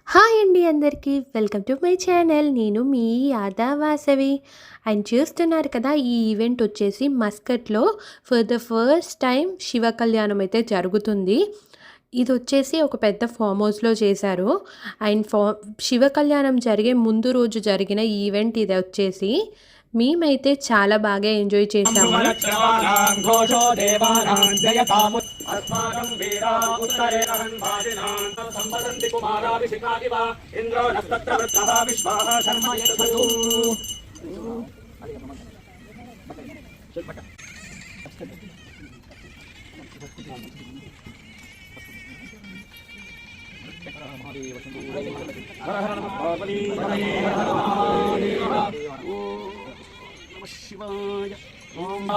Hi అండి అందరికీ welcome to my channel. నేను మీ యాదా వాసవి. అండ్ చూస్తున్నారు కదా, ఈ ఈవెంట్ వచ్చేసి మస్కట్లో for the first time Shiva Kalyanam అయితే జరుగుతుంది. ఇది వచ్చేసి ఒక పెద్ద ఫామ్ హౌస్లో చేశారు. అండ్ శివ కళ్యాణం జరిగే ముందు రోజు జరిగిన ఈవెంట్ ఇది వచ్చేసి. మేమైతే చాలా బాగా ఎంజాయ్ చేసాము. शिवाय ओम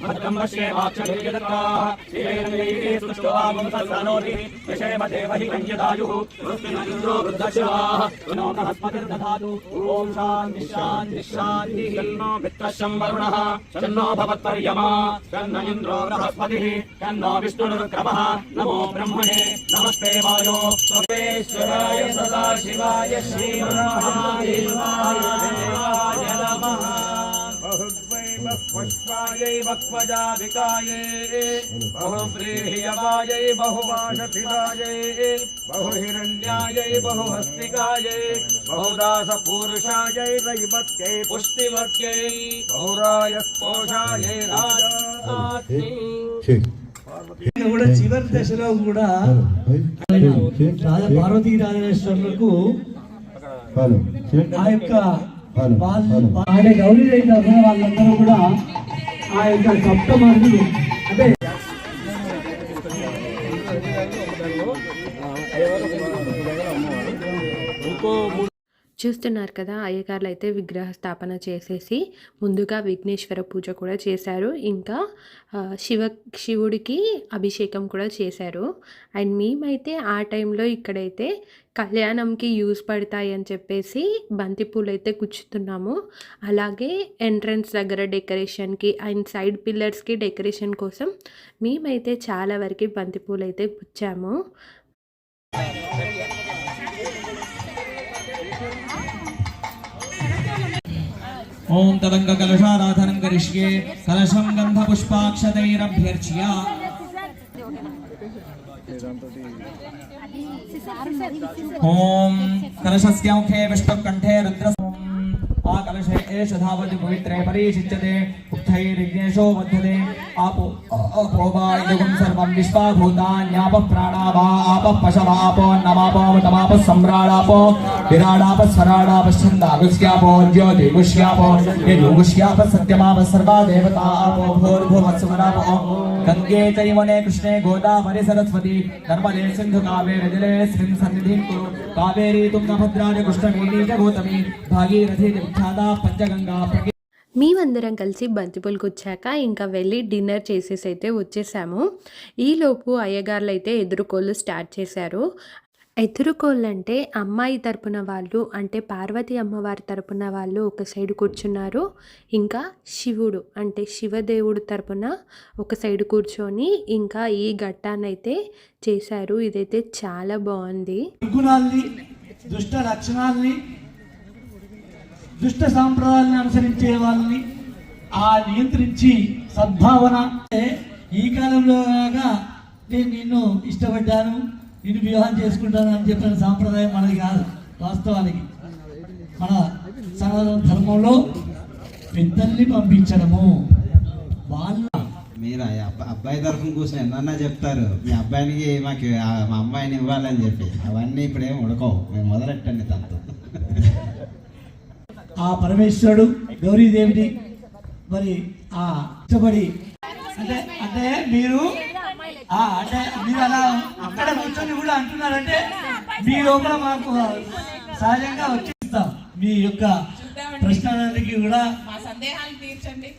भद्रं पश्येमाक्षभिर्यदत्ताः श्रीरङ्गैः सुष्ठुवागुंसस्तनोति यशेमदेवहि कन्यदायुः वृष्टिनन्द्रो वृद्धशिवाः पुनो बृहस्पतिर्दधातु ॐ शान्ति शान्ति शान्तिः तन्नो मित्रशं वरुणः तन्नो भवत्पर्यमा तन्न इन्द्रो बृहस्पतिः तन्नो विष्णुरुक्रमः नमो ब्रह्मणे नमस्ते वायो सर्वेश्वराय सदाशिवाय श्रीमन्महादेवाय नमः पुष्पायै वक्वजाधिकायै बहुव्रीह्यवायै बहुवाशथिरायै बहुहिरण्यायै बहुहस्तिकायै बहुदासपूरुषायै दैवत्यै पुष्टिवत्यै बहुरायस्पोषायै राजात्यै కూడా చివరి దశలో కూడా పార్వతీ రాజేశ్వరులకు ఆ యొక్క ఆడే గౌరీ తరఫున వాళ్ళందరూ కూడా ఆ యొక్క సప్తమంది అంటే చూస్తున్నారు కదా, అయ్యగారులు అయితే విగ్రహ స్థాపన చేసేసి ముందుగా విఘ్నేశ్వర పూజ కూడా చేశారు. ఇంకా శివుడికి అభిషేకం కూడా చేశారు. అండ్ మేమైతే ఆ టైంలో ఇక్కడైతే కళ్యాణంకి యూజ్ పడతాయి అని చెప్పేసి బంతిపూలు అయితే గుచ్చుతున్నాము. అలాగే ఎంట్రన్స్ దగ్గర డెకరేషన్కి అండ్ సైడ్ పిల్లర్స్కి డెకరేషన్ కోసం మేమైతే చాలా వరకు బంతిపూలు అయితే గుచ్చాము. ओम तदंग कलशाराधनं करिष्ये कलशं गंधपुष्पाक्षतैरभ्यर्च्य ओम कलशस्य मुखे विष्णुकण्ठे रुद्र आ कलशे एष धावति पवित्रे परिशिच्यते उक्थैर्यज्ञेशो बध्यते आपो अपोवायुगं सर्वं विश्वाभूतान्यापः प्राणावा आपः पशवापो नमापो तमापः सम्राडापो विराडापः स्वराडापः छन्दागुष्यापो ज्योतिगुष्यापो यजुगुष्यापः सत्यमापः सर्वा देवता आपो भूर्भुवस्सुरापो गंगे चैवने कृष्णे गोदावरी सरस्वती नर्मदे सिंधु कावेरी जलेऽस्मिन् सन्निधिं कुरु कावेरी तुंगभद्राणि कृष्णवेणी च गौतमी भागीरथी विख्याता पंचगंगा మేమందరం కలిసి బంతిపూలు గుచ్చాక ఇంకా వెళ్ళి డిన్నర్ చేసేసి అయితే వచ్చేసాము. ఈలోపు అయ్యగారులు అయితే ఎదురుకోళ్ళు స్టార్ట్ చేశారు. ఎదురుకోళ్ళు అంటే అమ్మాయి తరపున వాళ్ళు, అంటే పార్వతి అమ్మవారి తరపున వాళ్ళు ఒక సైడ్ కూర్చున్నారు. ఇంకా శివుడు అంటే శివదేవుడు తరపున ఒక సైడ్ కూర్చొని ఇంకా ఈ ఘట్టాన్నైతే చేశారు. ఇదైతే చాలా బాగుంది. దుష్ట లక్షణాలని దుష్ట సాంప్రదాయాలను అనుసరించే వాళ్ళని నియంత్రించి సద్భావన. ఈ కాలంలో నేను నిన్ను ఇష్టపడ్డాను, నిన్ను వివాహం చేసుకుంటాను అని చెప్పిన సాంప్రదాయం మనది కాదు. వాస్తవానికి మన సనాతన ధర్మంలో పెద్దల్ని పంపించడము. వాళ్ళు మీరు అబ్బాయి తరఫున కూర్చొని ఎన్నన్నా చెప్తారు, మీ అబ్బాయినికి మాకు మా అమ్మాయిని ఇవ్వాలని చెప్పి. అవన్నీ ఇప్పుడేం ఉడకవు, మేము మొదలెట్టండి తనతో. ఆ పరమేశ్వరుడు గౌరీదేవిని మరి ఇష్టపడి అంటే అంటే మీరు అంటే మీరు అలా అక్కడ కూర్చొని కూడా అంటున్నారంటే మీ లోపల మాకు సహజంగా వచ్చేస్తాం. మీ యొక్క ప్రశ్నలకి కూడా తీర్చండి.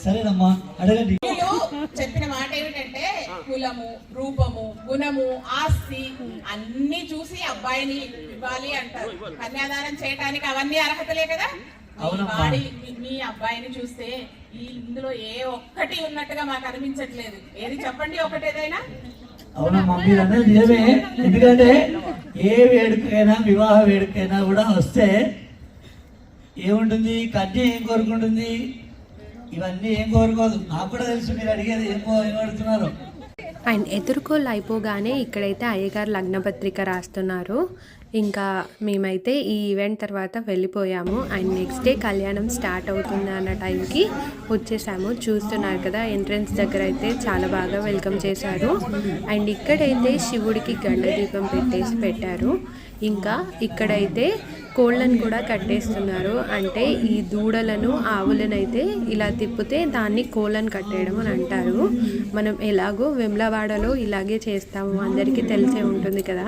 సరేనమ్మా, అడగండి. చెప్పిన మాట ఏమిటంటే కులము, రూపము, గుణము, ఆస్తి అన్ని చూసి అబ్బాయిని ఇవ్వాలి అంటారు. కన్యాదానం చేయడానికి అవన్నీ అర్హతలే కదా. మీ అబ్బాయిని చూస్తే ఇందులో ఏ ఒక్కటి ఉన్నట్టుగా మాకు అనిపించట్లేదు. ఏది చెప్పండి ఒకటి ఏదైనా. అవునమ్మా, మీరు అనేది నిజమే. ఎందుకంటే ఏ వేడుకైనా వివాహ వేడుకైనా కూడా వస్తే ఏముంటుంది, కన్య ఏం కోరుకుంటుంది? ఇవన్నీ ఏం కోరుకోదు. నాకు కూడా తెలుసు మీరు అడిగేది ఏం అడుగుతున్నారు. అండ్ ఎదుర్కోలు అయిపోగానే ఇక్కడైతే అయ్యగారు లగ్నపత్రిక రాస్తున్నారు. ఇంకా మేమైతే ఈ ఈవెంట్ తర్వాత వెళ్ళిపోయాము. అండ్ నెక్స్ట్ డే కళ్యాణం స్టార్ట్ అవుతుంది అన్న టైంకి వచ్చేసాము. చూస్తున్నారు కదా, ఎంట్రన్స్ దగ్గర అయితే చాలా బాగా వెల్కమ్ చేశారు. అండ్ ఇక్కడైతే శివుడికి గండ దీపం పెట్టారు. ఇంకా ఇక్కడైతే కోళ్ళను కూడా కట్టేస్తున్నారు. అంటే ఈ దూడలను ఆవులను అయితే ఇలా తిప్పితే దాన్ని కోళ్ళను కట్టేయడం అని అంటారు. మనం ఎలాగో వెమ్లవాడలో ఇలాగే చేస్తాము, అందరికీ తెలిసే ఉంటుంది కదా.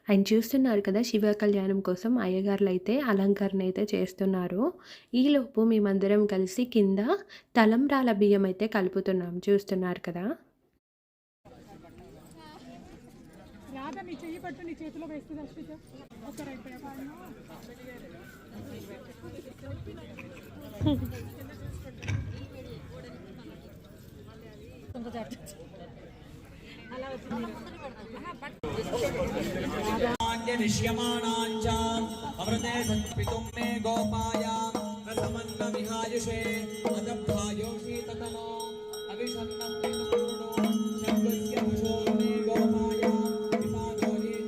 ఆయన చూస్తున్నారు కదా, శివ కళ్యాణం కోసం అయ్యగారులు అయితే అలంకరణ అయితే చేస్తున్నారు. ఈలోపు మేమందరం కలిసి కింద తలంబ్రాల బియ్యం అయితే కలుపుతున్నాం. చూస్తున్నారు కదా. निष्यमाणाञ्चाम् अमृते संस्पितुं मे गोपायां रसमन्न विहायुषे अदब्धायोषि ततनो अविषन्नं विनुकुरुणो शब्दस्य पुषो मे गोपायां विपादो हि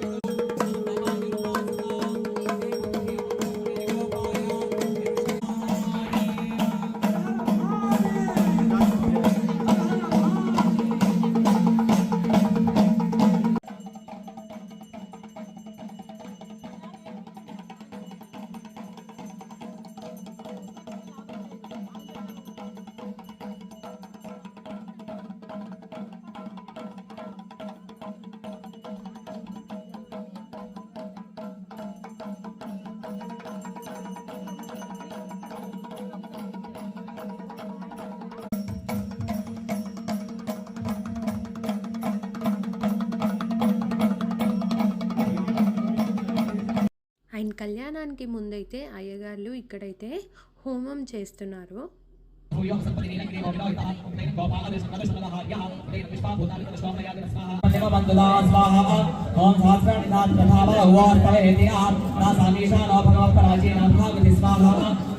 ఆయన కళ్యాణానికి ముందైతే అయ్యగారులు ఇక్కడైతే హోమం చేస్తున్నారు.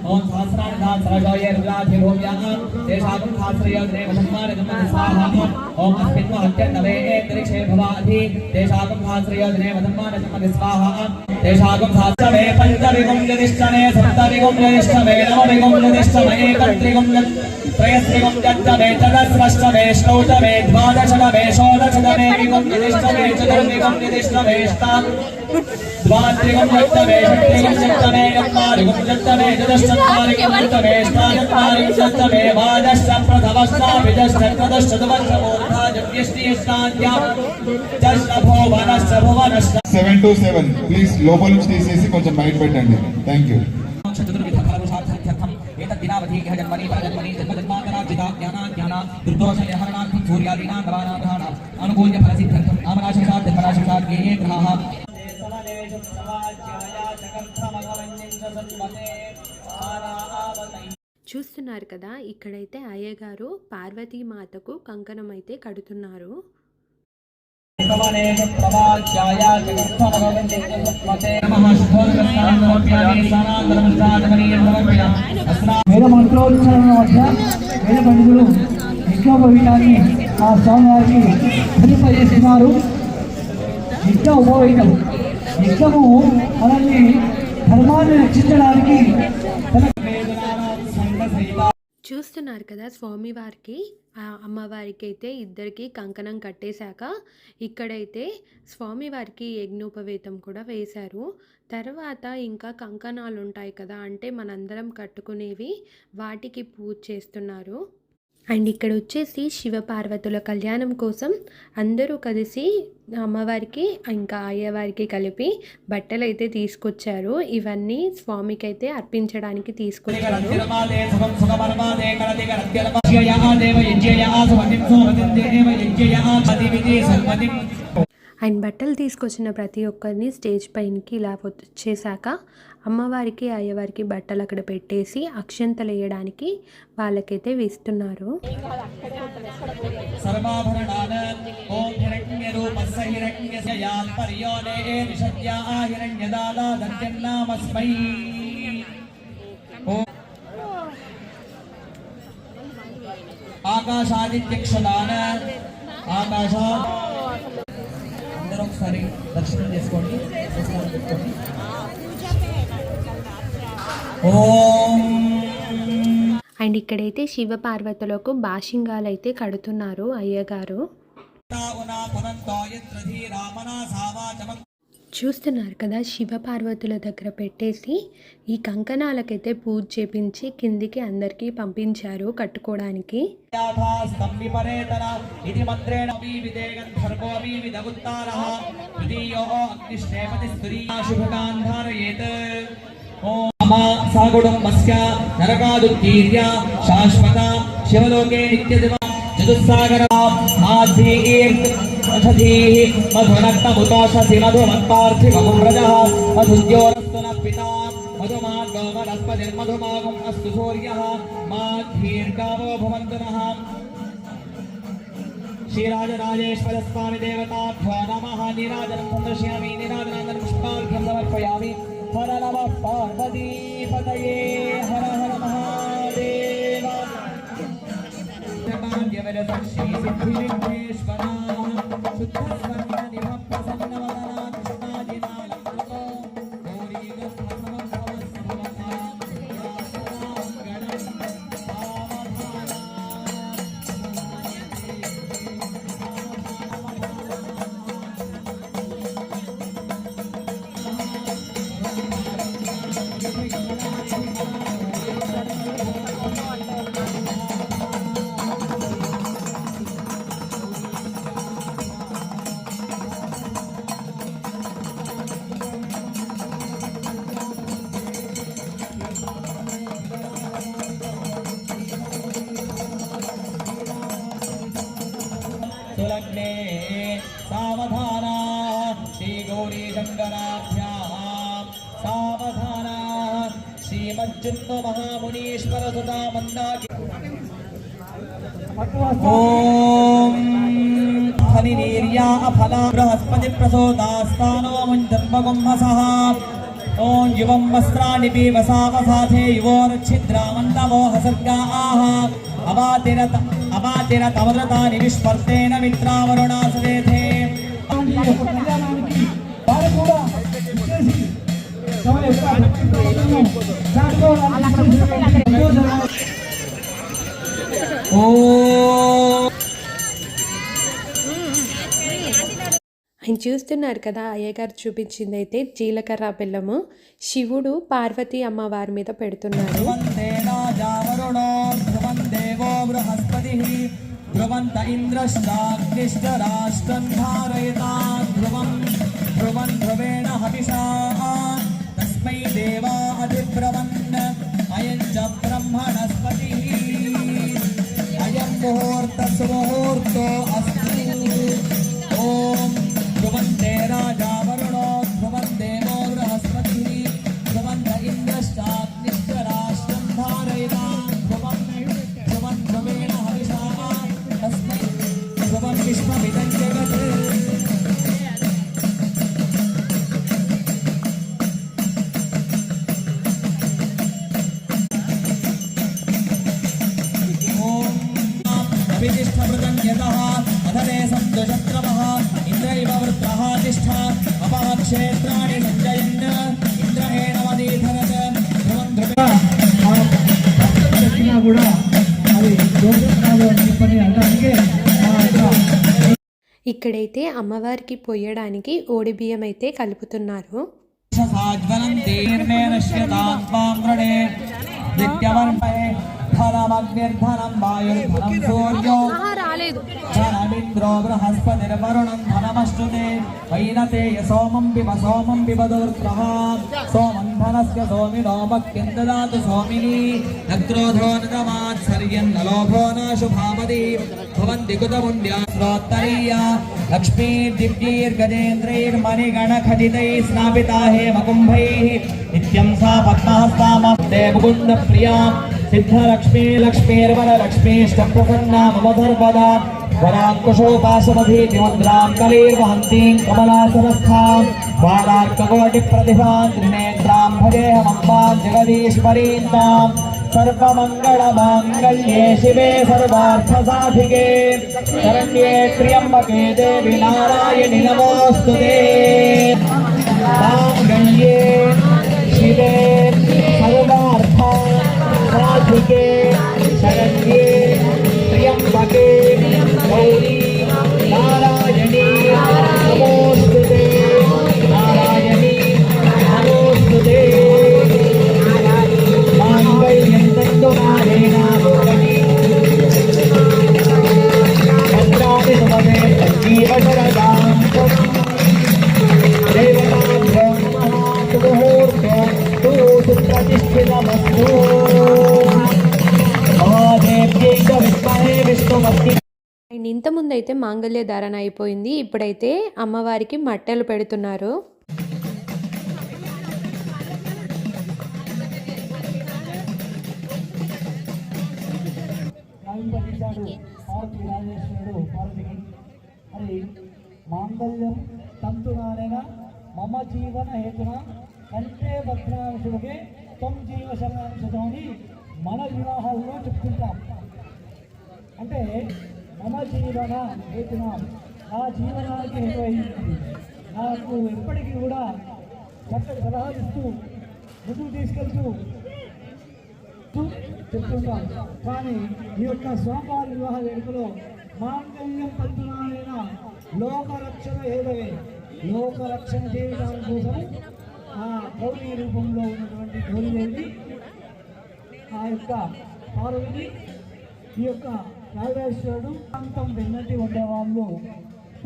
ओम सहस्राणि सरजोये रुद्राधिभूम्याः तेषां सहस्रयोजने वसन्मानगमः स्वाहा ओम अस्मिन् हत्यन्नवे अंतरिक्षे भवाधि तेषां सहस्रयोजने वसन्मानगमः स्वाहा तेषां सहस्रवे पञ्चविगुं जनिष्ठने सप्तविगुं जनिष्ठने नवविगुं जनिष्ठने एकत्रिगुं त्रयस्त्रिगुं जनिष्ठने चतुस्रष्टमे षोडशमे द्वादशमे षोडशमे विगुं जनिष्ठने चतुर्विगुं जनिष्ठने द्वात्रिगुं जनिष्ठने षट्त्रिगुं जनिष्ठने चत्वारिगुं जनिष्ठने चतुष्चत्वारिगुं जनिष्ठने अष्टाचत्वारिगुं जनिष्ठने द्वादश प्रथमश्चाभिदश चतुर्दशमूर्धा जन्यष्टिष्टान्त्या दश भुवनश्च भुवनश्च 727 ప్లీజ్ లోపల నుంచి తీసేసి కొంచెం బయట పెట్టండి. Thank you. చతుర్విధ ఫలపురుషార్థం ఏతద్దినావధి జన్మని పరజన్మని జన్మజన్మాంతరార్జితా జ్ఞానా దుర్దోషయహరణార్థం సూర్యాదీనాం నవానాం అనుకూల్య ఫలసిద్ధ్యర్థం నామరాశిషాత్ జన్మరాశిషాత్ జ్ఞేయే గ్రహాః చూస్తున్నారు కదా, ఇక్కడైతే అయ్యగారు పార్వతీమాతకు కంకణం అయితే కడుతున్నారు. వేద మంత్రోచ్చారణ మధ్య వేద పండితులు యజ్ఞోపవీతాన్ని ఆ స్వామివారికి ధరింపజేస్తున్నారు. యజ్ఞ ఉపవీతం, యజ్ఞము మనల్ని ధర్మాన్ని రక్షించడానికి. చూస్తున్నారు కదా, స్వామివారికి అమ్మవారికి అయితే ఇద్దరికి కంకణం కట్టేశాక ఇక్కడైతే స్వామివారికి యజ్ఞోపవేతం కూడా వేశారు. తర్వాత ఇంకా కంకణాలు ఉంటాయి కదా, అంటే మనందరం కట్టుకునేవి, వాటికి పూజ చేస్తున్నారు. అండ్ ఇక్కడ వచ్చేసి శివపార్వతుల కళ్యాణం కోసం అందరూ కలిసి అమ్మవారికి ఇంకా అయ్యవారికి కలిపి బట్టలు అయితే తీసుకొచ్చారు. ఇవన్నీ స్వామికి అయితే అర్పించడానికి తీసుకొచ్చారు. అండ్ బట్టలు తీసుకొచ్చిన ప్రతి ఒక్కరిని స్టేజ్ పైనకి ఇలా వచ్చేసాక అమ్మవారికి అయ్యవారికి బట్టలు అక్కడ పెట్టేసి అక్షంతలు వేయడానికి వాళ్ళకైతే వేస్తున్నారు. సర్వాభరణాన్ ఓం హిరణ్యరూపస్య హిరణ్యస్య యాత్పర్యోనే నిషద్యా హిరణ్యదాదా దర్జన్నామస్మై. ఓం ఆకాశాదిత్యక్షదాన్ ఆకాశా. అందరూ ఒకసారి దర్శనం చేసుకోండి, నమస్కారం పెట్టుకోండి. ఓం అండ్ ఇక్కడైతే శివ పార్వతులకు బాషింగాలు అయితే కడుతున్నారు అయ్యగారు. చూస్తున్నారు కదా, శివ పార్వతుల దగ్గర పెట్టేసి ఈ కంకణాలకైతే పూజ చేపించి కిందికి అందరికీ పంపించారు కట్టుకోవడానికి. సాగుడంబస్య నరకాదుత్తీర్య శాశ్వత శివలోకే నిత్యదివ చతుస్సాగరాధీః మధునక్తముతోషసి మధుమత్పార్థివమువ్రజః మధుద్యోరస్తు నః పితా మధుమార్గో వనస్పతిర్మధుమాగం అస్తు సూర్యః మాధీర్గావో భవంతు నః. శ్రీరాజరాజేశ్వర స్వామి దేవతాభ్యో నమః. నీరాజనం సందర్శయామి, నీరాజనానందన పుష్పార్ఘ్యం సమర్పయామి. హర నమః పార్వతీపతయే, హర హర మహాదేవ. सुलग्ने सावधाना श्रीगौरी शंकराभ्यां सावधाना श्रीमज्जुन्नो महामुनीश्वर सुधा मंदाकि. ओम हरिनीर्या अफला बृहस्पति प्रसोदास्तानो मुञ्जन्मगुम्हसः. ओम युवं वस्त्राणि पीवसावसाथे युवोर्छिद्रामन्दवो हसर्गाः अवातिरतमृतानि विस्पर्तेन मित्रावरुणासदेथे. వారు కూడా ఇచ్చేసి తమ యొక్క అభిప్రాయాలను చాటుకోవడానికి ఆయన చూస్తున్నారు కదా, అయ్యగారు చూపించింది అయితే జీలకర్ర బెల్లము. శివుడు పార్వతీ అమ్మవారి మీద పెడుతున్నారు. ధ్రువంత ఇంద్రశ్చాగ్నిష్టరాష్ట్రం ధారయతా ధ్రువం ధ్రువన్ ధ్రువేణ హవిషా తస్మై దేవా అధిబ్రవన్ అయం చ బ్రహ్మణస్పతి అయం ముహూర్త సుముహూర్తో అస్తు. ఓం ధ్రువంతే రాజా వరుణో ధ్రువం దేవో బృహస్పతి ధ్రువంత ఇంద్రశ్చాగ్నిష్టరాష్ట్రం ధారయతా ధ్రువం ధ్రువన్ ధ్రువేణ హవిషా తస్మై ధ్రువం విశ్వమిదం జగత్. अभितिष्ठभृतं यतः अधरे सन्दशत्रमः इन्द्रैव वृत्रः तिष्ठ अपाक्षेत्राणि सञ्जयन् इन्द्रहेणमदीधरत् ध्रुवं ध्रुवं. చెప్పినా కూడా అది దోషం కాదు అని చెప్పని అనడానికి ఇక్కడైతే అమ్మవారికి పొయ్యడానికి ఓడి బియ్యం అయితే కలుపుతున్నారు. సాజ్వలంతే నిర్మేనశ్యతాం త్వాం వృణే విద్యవర్మయే ఫలమగ్నిర్ధనం వాయుర్ధనం సూర్యో ధనమింద్రో బృహస్పతిర్వరుణం ధనమశ్నుతే వైనతేయ సోమం పిబదోర్త్రః సోమం ధనస్య సోమినో భక్తిం దదాతు సోమిని నక్రోధో నమాత్సర్యన్నలోభో నాశుభామది భవంతి కుతముండ్యా శ్రోత్తరీయా లక్ష్మీ దివ్యైర్గజేంద్రైర్మణిగణఖచితైः స్నాపితా హేమకుంభైः नित्यं सा पद्महस्तामप्ते मुकुन्दप्रिया सिद्धलक्ष्मी लक्ष्मीर्वरलक्ष्मीष्टप्रसन्ना मम सर्वदा वराङ्कुशोपाशमधीति मुद्रां कलीर्वहन्तीं कमलासनस्थां बालार्ककोटिप्रतिभां त्रिनेत्रां भजेऽहमम्बां जगदीश्वरीं तां सर्वमङ्गलमाङ्गल्ये शिवे सर्वार्थसाधिके शरण्ये त्र्यम्बके देवि नारायणि नमोऽस्तुते माङ्गल्ये शिवे सर्वार्थसाधिके शरण्ये त्र्यम्बके गौरी नारायणी नमोऽस्तुते नारायणी नमोऽस्तुते माङ्गल्यं तन्तुनारेण लोकनी भद्राणि सुमते जीवशरदां देवताभ्यो नमः सुमुहूर्तो तु सुप्रतिष्ठितमस्तु महादेव्यै च विद्महे विष्णुपत्नी. అండ్ ఇంతకుముందు అయితే మాంగళ్య ధారణ అయిపోయింది. ఇప్పుడైతే అమ్మవారికి మట్టెలు పెడుతున్నారు. మరి మాంగళ్యం తంతునానేన మమ జీవన హేతున కంటే భద్రాంశుడికి తొమ్ జీవ శరణాంశతోని మన వివాహాల్లో చెప్పుకుంటాం. అంటే మమ జీవన హేతున నా జీవనానికి హేతువైంది. నాకు ఎప్పటికీ కూడా చక్కటి సలహాలు ఇస్తూ ముందుకు తీసుకెళ్తూ చెప్తుంటాం. కానీ ఈ యొక్క స్వామివారి వివాహ వేడుకలో మాంగళ్యం తంతునానేన లోకరక్షణ హేతవే లోకరక్షణ చేయడం కోసం ఆ గౌరీ రూపంలో ఉన్నటువంటి గౌరీదేవి ఆ యొక్క పార్వతి ఈ యొక్క నాగేశ్వరుడు అంతం వెన్నటి ఉండేవాళ్ళు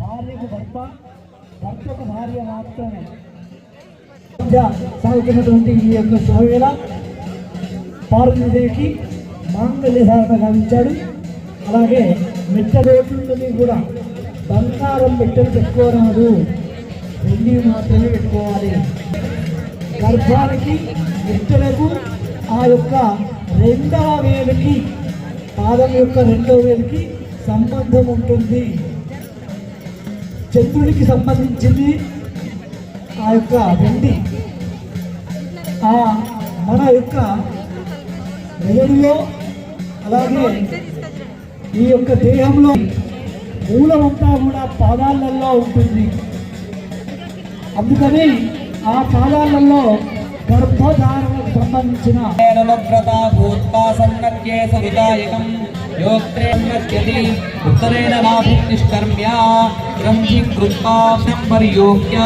భార్యకు భర్త భర్తకు భార్య మాత్రమే సాగుతున్నటువంటి ఈ యొక్క శోవేళ పార్వతీదేవికి మాంగళ్య ధారణ గావించాడు. అలాగే మెట్టబోట్లని కూడా బంగారం మెట్టలు పెట్టుకోరాదు, వెండి మాత్రమే పెట్టుకోవాలి. గర్భానికి మెట్టలకు ఆ యొక్క రెండవ వేలుకి పాదం యొక్క రెండవ వేలుకి సంబంధం ఉంటుంది. చంద్రుడికి సంబంధించింది ఆ యొక్క వెండి. ఆ మన యొక్క మెదడులో అలాగే ఈ యొక్క దేహంలో మూలమంతా కూడా పాదాలలో ఉంటుంది. అందుకని ఆ పాదాలలో గర్భధారణకు సంబంధించిన ఉత్తరేణ నాభిం నిష్కర్మ్య గ్రంథిం కృత్వా సంపర్యోగ్య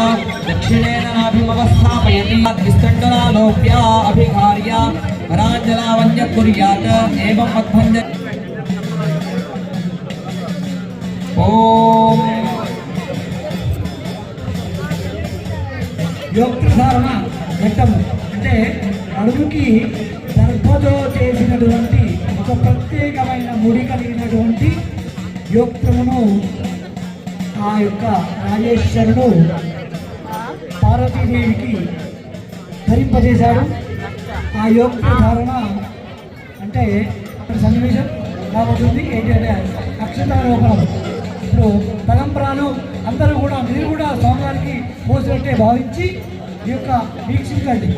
దక్షిణేన నాభిమవస్థాపయతి విస్తండనాలోప్య అభిఘార్య హరాంజలావన్య కుర్యాత్ ఏవం మద్భంజ. ఓం యోక్తధారణ ఘట్టము అంటే అడుగుకి దర్భతో చేసినటువంటి ఒక ప్రత్యేకమైన ముడి కలిగినటువంటి యోక్తమును ఆ యొక్క రాజేశ్వరుడు పార్వతీదేవికి ధరింపజేశాడు. ఆ యోక్త ధారణ అంటే సన్నివేశం రాబోతుంది. ఏంటంటే అక్షతారోపణం. ఇప్పుడు తలంబ్రాలు అందరూ కూడా మీరు కూడా స్వామివారికి పోసినట్టే భావించి ఈ యొక్క వీక్షించండి.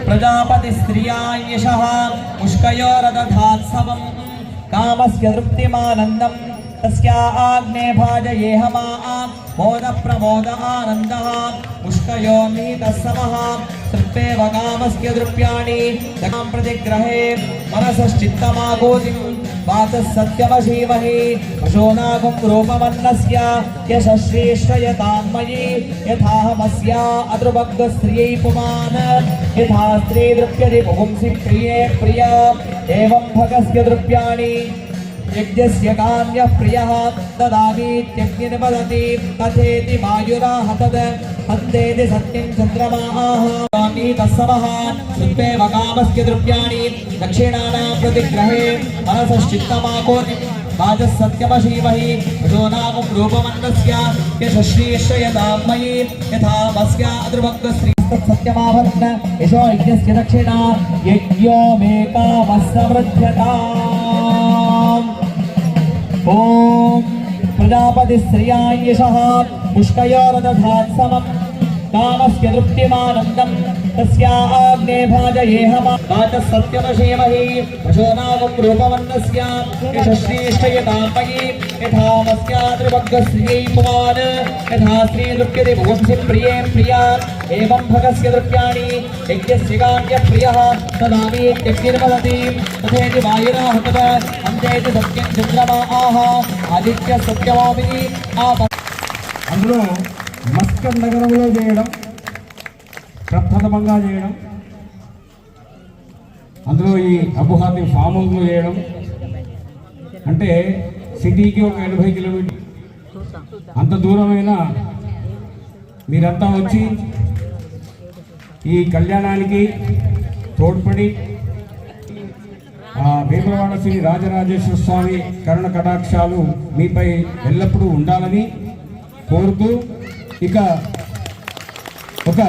ప్రజాపతి స్త్రియాయశః పుష్కయోరదధాత్సవం కామస్య తృప్తిమానందం తస్యా ఆగ్నే భాజయేహమా మోద ప్రమోద ఆనందః పుష్కయో నిహితస్సమః తృప్తేవ కామస్య ద్రవ్యాణి తకాం ప్రతిగ్రహే మనసశ్చిత్తమాగోదిం వాతః సత్యమశీమహి పశూనాగం రూపమన్నస్య యశశ్రేష్ఠయతాం మయి యథాహమస్య అదృభగ్గస్త్రియై పుమాన్ యథా స్త్రీ ద్రవ్యతి పుంసి ప్రియే ప్రియ ఏవం భగస్య ద్రవ్యాణి యజ్ఞస్య కామ్యః ప్రియః దదామీత్యగ్నిర్వదతి తథేతి వాయురాహ తద్ హంతేతి సత్యం చంద్రమాః తస్సమః తృప్తేవ కామస్య ద్రవ్యాణి దక్షిణానాం ప్రతిగ్రహే మనసశ్చిత్తమాకోతి वाचः सत्यमशीमहि यशोनागं रूपमन्नस्य यशश्रीश्रयदामयि यथामस्याद्रुभक्तश्रीस्तत्सत्यमाभरन् यशो यज्ञस्य दक्षिणा यज्ञो मे कामस्समृद्ध्यताम् ॐ प्रजापतिश्रियाय यशः पुष्कयोरदधात् समम् कामस्य तृप्तिमानन्दं तस्याग्ने भाजयेहमा वाचः सत्यमशीमहि यशोनागं रूपमन्नस्य यशश्रीश्रयदामयि यथामस्याद्रुभक्तश्रियै पुमान् यथा श्रीदृप्यते भुवंसि प्रिये प्रिया एवं भगस्य दृप्याणि यज्ञस्य कार्यप्रियः तदापि यज्ञिर्वदति तथेति वायुराहुतः अन्तेति सत्यं चन्द्रमा आह आदित्य सत्यमापिति आप అందులో మస్కట్ నగరంలో చేయడం ప్రప్రథమంగా చేయడం, అందులో ఈ అబుహాతి ఫామ్ హౌస్లో చేయడం అంటే సిటీకి ఒక 80 కిలోమీటర్ అంత దూరమైన మీరంతా వచ్చి ఈ కళ్యాణానికి తోడ్పడి వేములవాడ శ్రీ రాజరాజేశ్వర స్వామి కరుణ కటాక్షాలు మీపై ఎల్లప్పుడూ ఉండాలని కోరుతూ ఇక ఒక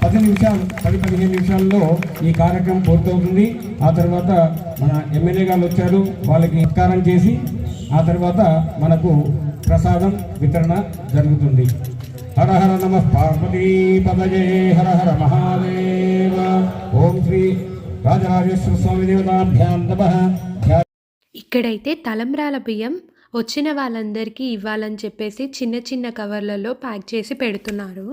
10-15 నిమిషాల్లో ఈ కార్యక్రమం పూర్తవుతుంది. ఆ తర్వాత మన ఎమ్మెల్యే గారు వచ్చారు, వాళ్ళకి సత్కారం చేసి ఆ తర్వాత మనకు ప్రసాదం వితరణ జరుగుతుంది. హర హర నమః పార్వతీపదయే హర హర మహాదేవ. ఓం శ్రీ రాజరాజేశ్వర స్వామి దేవతాభ్యాం నమః. ఇక్కడైతే తలంబ్రాల బియ్యం వచ్చిన వాళ్ళందరికీ ఇవ్వాలని చెప్పేసి చిన్న చిన్న కవర్లలో ప్యాక్ చేసి పెడుతున్నారు.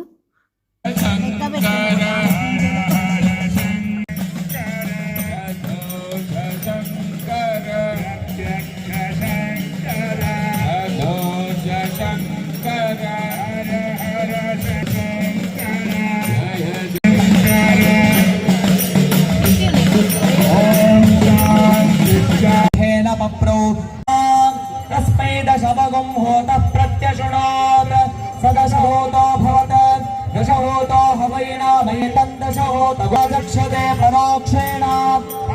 तस्मै दशमगुं होतः प्रत्यशुणोत् सदशहोतो भवत् दशहोतो हवैनामैतद्दशहोतो गच्छते परोक्षेण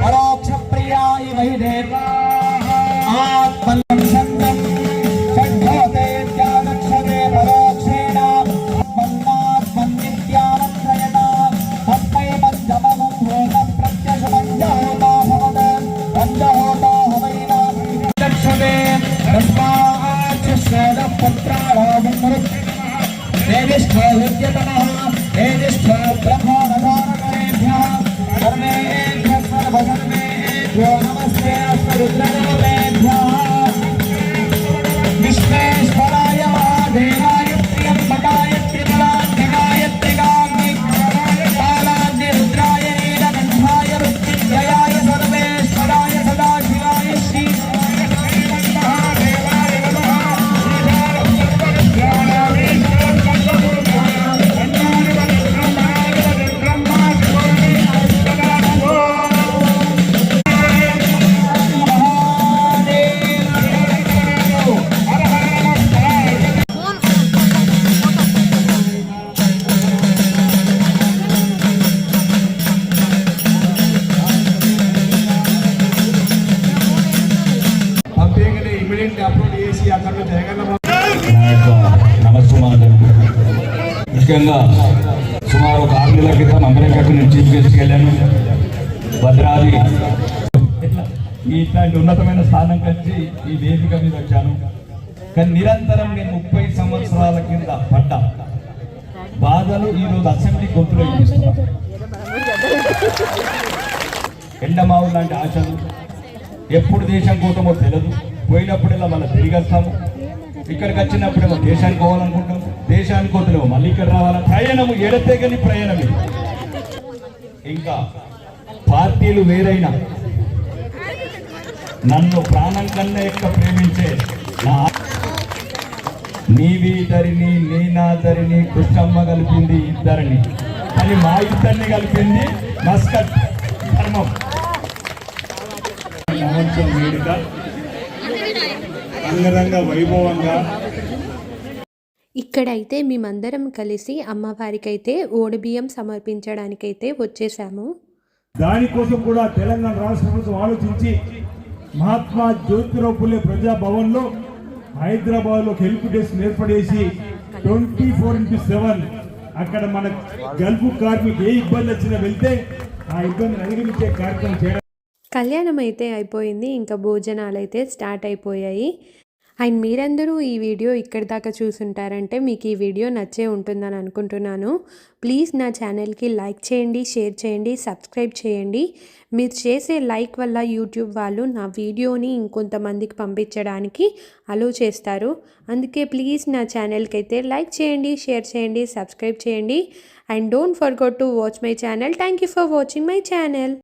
परोक्षप्रिया इव हि देवाः आत्मनं शब्दं षड्भवते इत्यागच्छते परोक्षेण मन्नात्मन्नित्यानन्दयता तस्मै पञ्चमगुं होतः प्रत्यशुपञ्चहोतो भवत् पञ्चहोतो हवैनामैतद्दशते नमस्ते विश्वेश्वराय महादेवाय त्र्यम्बकाय त्रिपुरान्तिकाय त्रिकाग्निकालाग्नि रुद्राय नीलकण्ठाय मृत्युञ्जयाय सर्वेश्वराय सदाशिवाय श्री ముఖ్యంగా సుమారు 6 నెలల క్రితం అమెరికాకు నేను చీఫ్ గెస్ట్కి వెళ్ళాను. భద్రాది ఇట్లాంటి ఉన్నతమైన స్థానం కలిసి ఈ వేదిక మీద వచ్చాను. కానీ నిరంతరం నేను 30 సంవత్సరాల కింద పడ్డ బాధలు ఈరోజు అసెంబ్లీ గొంతులో ఇస్తున్నాను. ఎండమావు లాంటి ఆశలు, ఎప్పుడు దేశం కోసమో తెలియదు, పోయినప్పుడల్లా మళ్ళీ తిరిగి వస్తాము, ఇక్కడికి వచ్చినప్పుడేమో దేశానికి పోవాలనుకుంటాం, దేశానికి వద్దులేమో మళ్ళీ ఇక్కడ రావాలా. ప్రయాణము ఎడతెగని ప్రయాణమే. ఇంకా పార్టీలు వేరైనా నన్ను ప్రాణం కన్నా ఎక్కువ ప్రేమించే నీవి ఇద్దరిని నేనాదరిని కృష్ణమ్మ కలిపింది ఇద్దరిని అని మా ఇద్దరిని కలిపింది మస్కట్ ధర్మం. వేడుక అంగరంగ వైభవంగా ఇక్కడైతే మేమందరం కలిసి అమ్మవారికైతే ఓడిబియ్యం సమర్పించడానికైతే వచ్చేసాము. దానికోసం కూడా తెలంగాణ రాష్ట్ర ప్రభుత్వం ఆలోచించి మహాత్మా జ్యోతిరావు పులే ప్రజాభవన్లో హైదరాబాద్లో హెల్ప్ డెస్క్ ఏర్పడేసి 24/7 అక్కడ మన గల్ఫ్ కార్మికులు ఏ ఇబ్బంది వచ్చినా వెళ్తే ఆ ఇబ్బందిని అధిగమించే కార్యక్రమం చేయడం. కళ్యాణం అయితే అయిపోయింది, ఇంకా భోజనాలు అయితే స్టార్ట్ అయిపోయాయి. అండ్ మీరందరూ ఈ వీడియో ఇక్కడి దాకా చూసుంటారంటే మీకు ఈ వీడియో నచ్చే ఉంటుందని అనుకుంటున్నాను. ప్లీజ్ నా ఛానల్కి లైక్ చేయండి, షేర్ చేయండి, సబ్స్క్రైబ్ చేయండి. మీరు చేసే లైక్ వల్ల యూట్యూబ్ వాళ్ళు నా వీడియోని ఇంకొంతమందికి పంపించడానికి అలో చేస్తారు. అందుకే ప్లీజ్ నా ఛానల్కి అయితే లైక్ చేయండి, షేర్ చేయండి, సబ్స్క్రైబ్ చేయండి. And don't forget to watch my channel. Thank you for watching my channel.